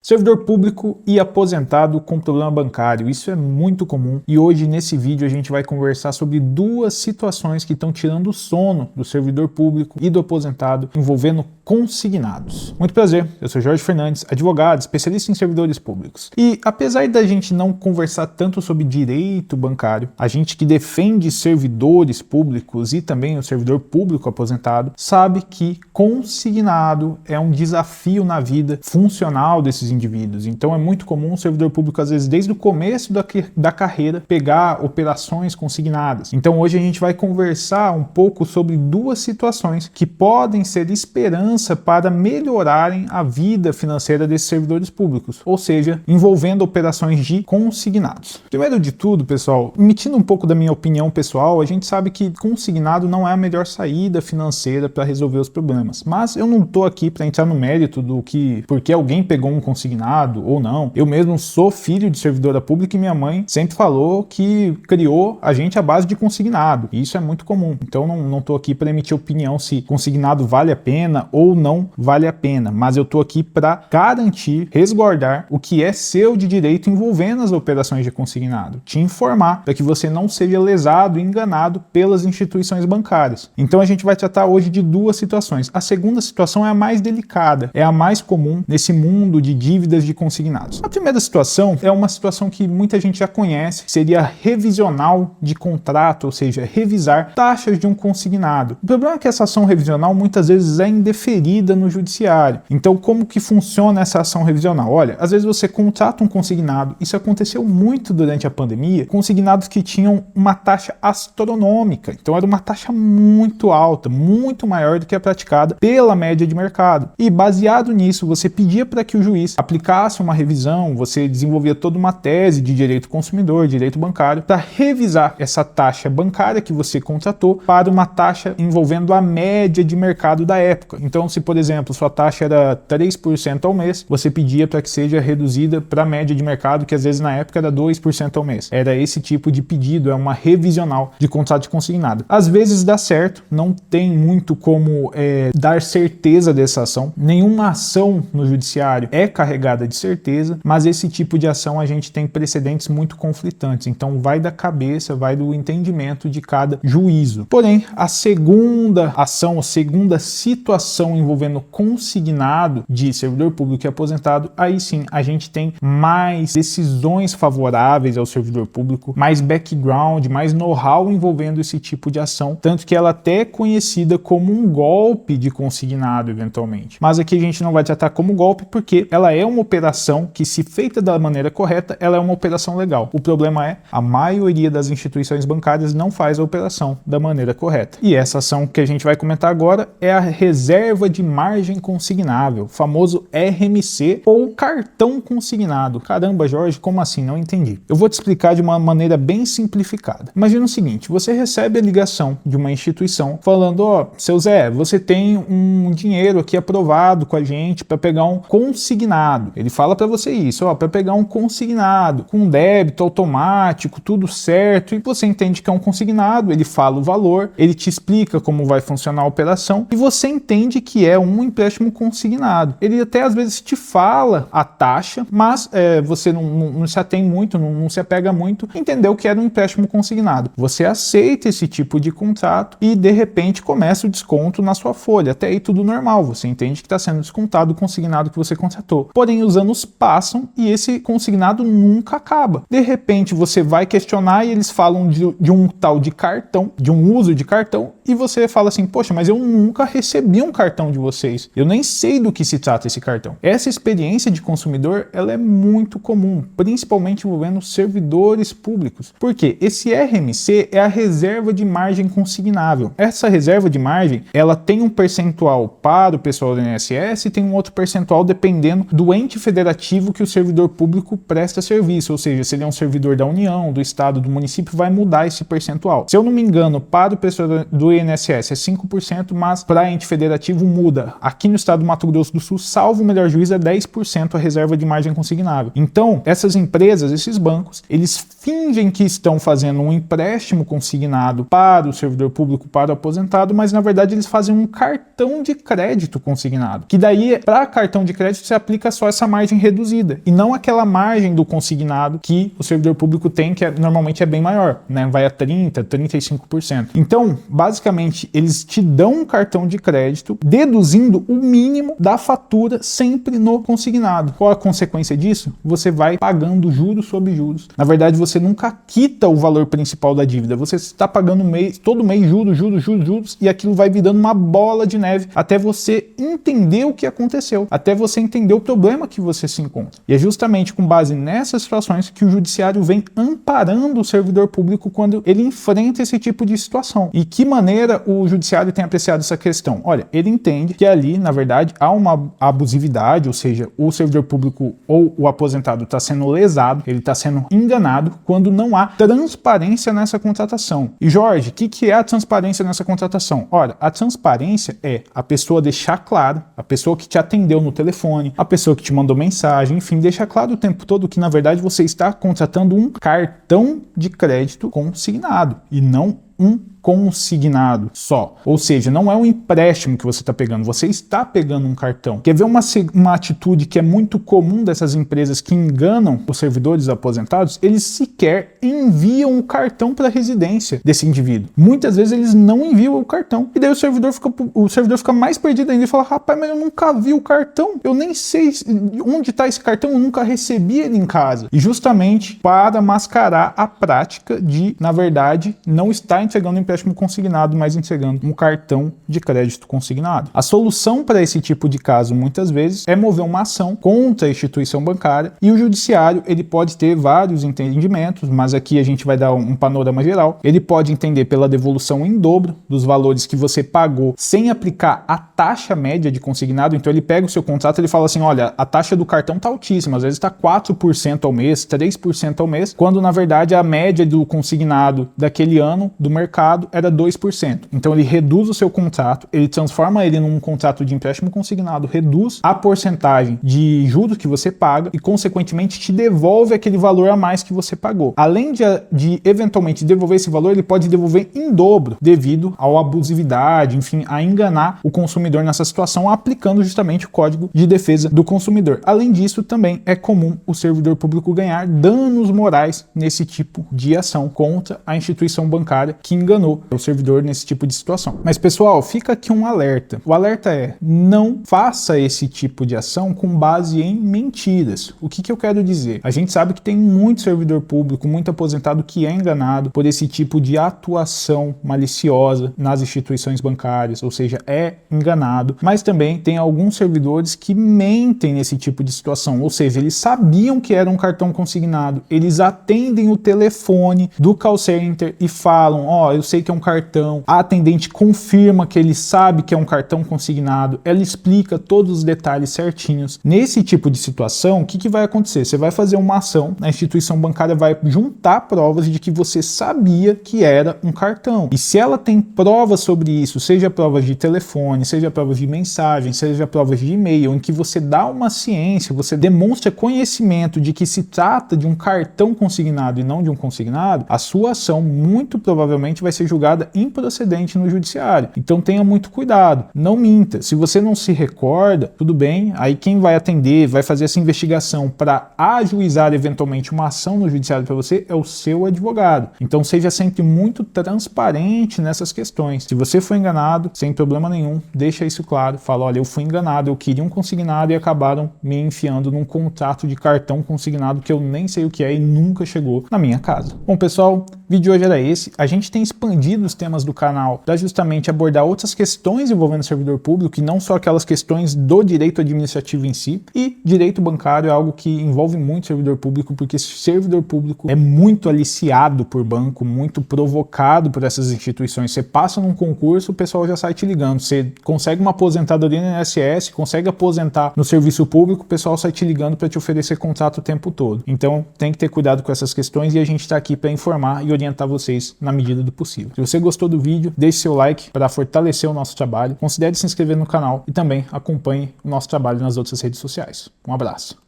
Servidor público e aposentado com problema bancário, isso é muito comum e hoje nesse vídeo a gente vai conversar sobre duas situações que estão tirando o sono do servidor público e do aposentado envolvendo consignados. Muito prazer, eu sou Jorge Fernandes, advogado, especialista em servidores públicos. E apesar da gente não conversar tanto sobre direito bancário, a gente que defende servidores públicos e também o servidor público aposentado sabe que consignado é um desafio na vida funcional desses indivíduos. Então é muito comum o servidor público, às vezes, desde o começo da carreira, pegar operações consignadas. Então hoje a gente vai conversar um pouco sobre duas situações que podem ser esperança para melhorarem a vida financeira desses servidores públicos, ou seja, envolvendo operações de consignados. Primeiro de tudo, pessoal, emitindo um pouco da minha opinião pessoal, a gente sabe que consignado não é a melhor saída financeira para resolver os problemas, mas eu não estou aqui para entrar no mérito do que porque alguém pegou um consignado ou não. Eu mesmo sou filho de servidora pública e minha mãe sempre falou que criou a gente à base de consignado, e isso é muito comum. Então não estou aqui para emitir opinião se consignado vale a pena ou não vale a pena, mas eu estou aqui para garantir, resguardar o que é seu de direito envolvendo as operações de consignado, te informar para que você não seja lesado e enganado pelas instituições bancárias. Então a gente vai tratar hoje de duas situações. A segunda situação é a mais delicada, é a mais comum nesse mundo de dívidas de consignados. A primeira situação é uma situação que muita gente já conhece, seria revisional de contrato, ou seja, revisar taxas de um consignado. O problema é que essa ação revisional muitas vezes é indeferida no judiciário. Então, como que funciona essa ação revisional? Olha, às vezes você contrata um consignado, isso aconteceu muito durante a pandemia, consignados que tinham uma taxa astronômica, então era uma taxa muito alta, muito maior do que a praticada pela média de mercado. E baseado nisso, você pedia para que o juiz aplicasse uma revisão, você desenvolvia toda uma tese de direito consumidor, direito bancário, para revisar essa taxa bancária que você contratou para uma taxa envolvendo a média de mercado da época. Então, se por exemplo sua taxa era 3% ao mês, você pedia para que seja reduzida para a média de mercado, que às vezes na época era 2% ao mês. Era esse tipo de pedido, é uma revisional de contrato de consignado. Às vezes dá certo, não tem muito como dar certeza dessa ação. Nenhuma ação no judiciário é carregada de certeza, mas esse tipo de ação a gente tem precedentes muito conflitantes. Então vai da cabeça, vai do entendimento de cada juízo. Porém, a segunda ação, a segunda situação envolvendo consignado de servidor público e aposentado, aí sim a gente tem mais decisões favoráveis ao servidor público, mais background, mais know-how envolvendo esse tipo de ação, tanto que ela até é conhecida como um golpe de consignado eventualmente. Mas aqui a gente não vai tratar como golpe porque ela é uma operação que, se feita da maneira correta, ela é uma operação legal. O problema é a maioria das instituições bancárias não faz a operação da maneira correta. E essa ação que a gente vai comentar agora é a reserva de margem consignável, famoso RMC ou cartão consignado. Caramba, Jorge, como assim? Não entendi. Eu vou te explicar de uma maneira bem simplificada. Imagina o seguinte, você recebe a ligação de uma instituição falando, ó, seu Zé, você tem um dinheiro aqui aprovado com a gente para pegar um consignado. Ele fala para você isso, ó, para pegar um consignado com débito automático, tudo certo, e você entende que é um consignado, ele fala o valor, ele te explica como vai funcionar a operação e você entende que é um empréstimo consignado. Ele até às vezes te fala a taxa, mas você não se atém muito, não se apega muito, entendeu que era um empréstimo consignado. Você aceita esse tipo de contrato e de repente começa o desconto na sua folha. Até aí tudo normal, você entende que está sendo descontado o consignado que você contratou. Porém, os anos passam e esse consignado nunca acaba. De repente você vai questionar e eles falam de um tal de cartão, de um uso de cartão, e você fala assim, poxa, mas eu nunca recebi um cartão de vocês. Eu nem sei do que se trata esse cartão. Essa experiência de consumidor, ela é muito comum, principalmente envolvendo servidores públicos. Porque esse RMC é a reserva de margem consignável. Essa reserva de margem, ela tem um percentual para o pessoal do INSS e tem um outro percentual dependendo do ente federativo que o servidor público presta serviço. Ou seja, se ele é um servidor da União, do Estado, do município, vai mudar esse percentual. Se eu não me engano, para o pessoal do INSS é 5%, mas para ente federativo muda. Aqui no estado do Mato Grosso do Sul, salvo o melhor juízo, é 10% a reserva de margem consignável. Então, essas empresas, esses bancos, eles fingem que estão fazendo um empréstimo consignado para o servidor público, para o aposentado, mas na verdade eles fazem um cartão de crédito consignado. Que daí, para cartão de crédito, você aplica só essa margem reduzida e não aquela margem do consignado que o servidor público tem, que normalmente é bem maior, né? Vai a 30%, 35%. Então, basicamente, eles te dão um cartão de crédito deduzindo o mínimo da fatura sempre no consignado. Qual a consequência disso? Você vai pagando juros sobre juros. Na verdade, você nunca quita o valor principal da dívida. Você está pagando todo mês juros, e aquilo vai virando uma bola de neve até você entender o que aconteceu, até você entender o problema que você se encontra. E é justamente com base nessas situações que o judiciário vem amparando o servidor público quando ele enfrenta esse tipo de situação. E que maneira o judiciário tem apreciado essa questão? Olha, ele entende que ali, na verdade, há uma abusividade, ou seja, o servidor público ou o aposentado está sendo lesado, ele está sendo enganado quando não há transparência nessa contratação. E Jorge, o que é a transparência nessa contratação? Ora, a transparência é a pessoa deixar claro, a pessoa que te atendeu no telefone, a pessoa que te mandou mensagem, enfim, deixa claro o tempo todo que na verdade você está contratando um cartão de crédito consignado e não um consignado só. Ou seja, não é um empréstimo que você está pegando, você está pegando um cartão. Quer ver uma atitude que é muito comum dessas empresas que enganam os servidores aposentados? Eles sequer enviam o cartão para a residência desse indivíduo. Muitas vezes eles não enviam o cartão. E daí o servidor fica mais perdido ainda e fala: rapaz, mas eu nunca vi o cartão, eu nem sei onde está esse cartão, eu nunca recebi ele em casa. E justamente para mascarar a prática de, na verdade, não estar entregando um empréstimo consignado, mas entregando um cartão de crédito consignado. A solução para esse tipo de caso, muitas vezes, é mover uma ação contra a instituição bancária, e o judiciário, ele pode ter vários entendimentos, mas aqui a gente vai dar um panorama geral. Ele pode entender pela devolução em dobro dos valores que você pagou sem aplicar a taxa média de consignado. Então ele pega o seu contrato e ele fala assim: olha, a taxa do cartão está altíssima, às vezes está 4% ao mês, 3% ao mês, quando na verdade a média do consignado daquele ano do mercado era 2%. Então ele reduz o seu contrato, ele transforma ele num contrato de empréstimo consignado, reduz a porcentagem de juros que você paga e consequentemente te devolve aquele valor a mais que você pagou. Além de eventualmente devolver esse valor, ele pode devolver em dobro devido à abusividade, enfim, a enganar o consumidor nessa situação, aplicando justamente o Código de Defesa do Consumidor. Além disso, também é comum o servidor público ganhar danos morais nesse tipo de ação contra a instituição bancária que enganou o servidor nesse tipo de situação. Mas pessoal, fica aqui um alerta. O alerta é: não faça esse tipo de ação com base em mentiras. O que eu quero dizer? A gente sabe que tem muito servidor público, muito aposentado que é enganado por esse tipo de atuação maliciosa nas instituições bancárias, ou seja, é enganado, mas também tem alguns servidores que mentem nesse tipo de situação, ou seja, eles sabiam que era um cartão consignado, eles atendem o telefone do call center e falam: ó, eu sei que é um cartão, a atendente confirma que ele sabe que é um cartão consignado, ela explica todos os detalhes certinhos. Nesse tipo de situação, o que vai acontecer? Você vai fazer uma ação, a instituição bancária vai juntar provas de que você sabia que era um cartão. E se ela tem provas sobre isso, seja provas de telefone, seja provas de mensagem, seja provas de e-mail, em que você dá uma ciência, você demonstra conhecimento de que se trata de um cartão consignado e não de um consignado, a sua ação muito provavelmente vai ser julgada improcedente no judiciário. Então tenha muito cuidado, não minta. Se você não se recorda, tudo bem, aí quem vai atender, vai fazer essa investigação para ajuizar eventualmente uma ação no judiciário para você é o seu advogado. Então seja sempre muito transparente nessas questões. Se você foi enganado, sem problema nenhum, deixa isso claro, fala: olha, eu fui enganado, eu queria um consignado e acabaram me enfiando num contrato de cartão consignado que eu nem sei o que é e nunca chegou na minha casa. Bom pessoal, o vídeo de hoje era esse. A gente tem expandido os temas do canal para justamente abordar outras questões envolvendo o servidor público e não só aquelas questões do direito administrativo em si. E direito bancário é algo que envolve muito servidor público, porque servidor público é muito aliciado por banco, muito provocado por essas instituições. Você passa num concurso, o pessoal já sai te ligando. Você consegue uma aposentadoria no INSS, consegue aposentar no serviço público, o pessoal sai te ligando para te oferecer contrato o tempo todo. Então tem que ter cuidado com essas questões e a gente está aqui para informar e orientar vocês na medida medida do possível. Se você gostou do vídeo, deixe seu like para fortalecer o nosso trabalho, considere se inscrever no canal e também acompanhe o nosso trabalho nas outras redes sociais. Um abraço.